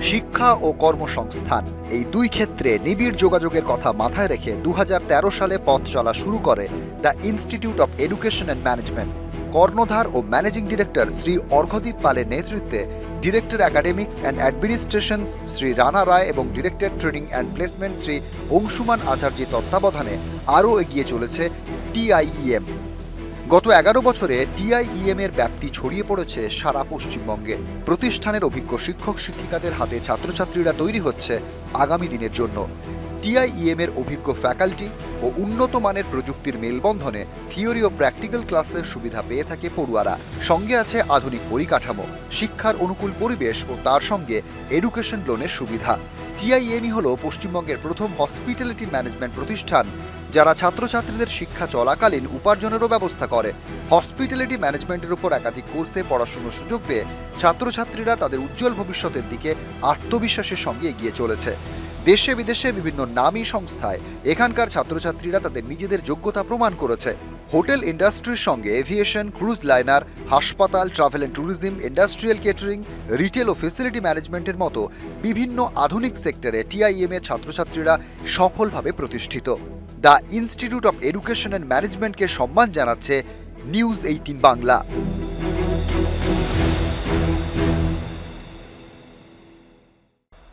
শিক্ষা ও কর্মসংস্থান এই দুই ক্ষেত্রে নিবিড় যোগাযোগের কথা মাথায় রেখে 2013 সালে পথ চলা শুরু করে the institute of education and management. কর্ণধার ও ম্যানেজিং ডিরেক্টর শ্রী অর্ঘদীপ পালের নেতৃত্বে director academics and administration Shri Rana Roy এবং director training and placement Shri Anshuman আচার্যের তত্ত্বাবধানে আরও এগিয়ে চলেছে টিআইইএম। গত 11 বছরে টিআইইএম এর ব্যাপ্তি ছড়িয়ে পড়েছে সারা পশ্চিমবঙ্গে। প্রতিষ্ঠানের অভিজ্ঞ শিক্ষক শিক্ষিকাদের হাতে ছাত্রছাত্রীরা তৈরি হচ্ছে আগামী দিনের জন্য। টিআইইএম এর অভিজ্ঞ ফ্যাকাল্টি ও উন্নত মানের প্রযুক্তির মেলবন্ধনে থিওরি ও প্র্যাকটিক্যাল ক্লাসের সুবিধা পেয়ে থাকে পড়ুয়ারা। সঙ্গে আছে আধুনিক পরিকাঠামো, শিক্ষার অনুকূল পরিবেশ ও তার সঙ্গে এডুকেশন লোনের সুবিধা। টিআইইএমই হল পশ্চিমবঙ্গের প্রথম হসপিটালিটি ম্যানেজমেন্ট প্রতিষ্ঠান যারা ছাত্রছাত্রীদের শিক্ষা চলাকালীন উপার্জনেরও ব্যবস্থা করে। হসপিটালিটি ম্যানেজমেন্টের উপর একাধিক কোর্সে পড়াশোনার সুযোগ পেয়ে ছাত্রছাত্রীরা তাদের উজ্জ্বল ভবিষ্যতের দিকে আত্মবিশ্বাসের সঙ্গে এগিয়ে চলেছে। দেশে বিদেশে বিভিন্ন নামী সংস্থায় এখানকার ছাত্রছাত্রীরা তাদের নিজেদের যোগ্যতা প্রমাণ করেছে। হোটেল ইন্ডাস্ট্রির সঙ্গে এভিয়েশন, ক্রুজ লাইনার, হাসপাতাল, travel and tourism, industrial catering, retail ও ফেসিলিটি ম্যানেজমেন্টের মতো বিভিন্ন আধুনিক সেক্টরে টিআইএম এর ছাত্রছাত্রীরা সফলভাবে প্রতিষ্ঠিত। The institute of education and ম্যানেজমেন্টকে সম্মান জানাচ্ছে news 18 Bangla.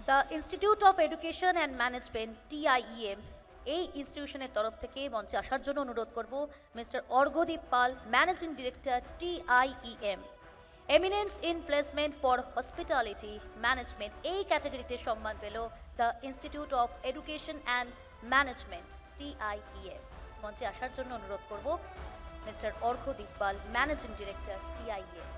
The institute of education and management TIEM এই ইনস্টিটিউশনের তরফ থেকে মঞ্চে আসার জন্য অনুরোধ করব mister Arghadeep Pal, managing director TIEM. Eminence in placement for hospitality management এই ক্যাটাগরিতে সম্মান পেল the institute of education and management TIEM. মঞ্চে আসার জন্য অনুরোধ করব mister Arghadeep Pal, managing director TIEM.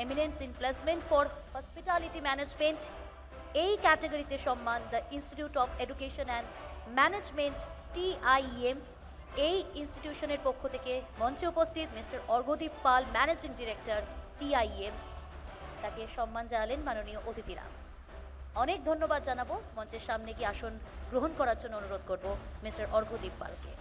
Eminence in placement for hospitality management এই ক্যাটাগরিতে সম্মান the institute of education and management TIEM. এই ইনস্টিটিউশনের পক্ষ থেকে মঞ্চে উপস্থিত mister Arghadeep Pal, managing director TIEM, তাকে সম্মান জানালেন মাননীয় অতিথিরা। অনেক ধন্যবাদ জানাবো। মঞ্চের সামনে গিয়ে আসন গ্রহণ করার জন্য অনুরোধ করব মিস্টার অর্ঘদীপ পালকে।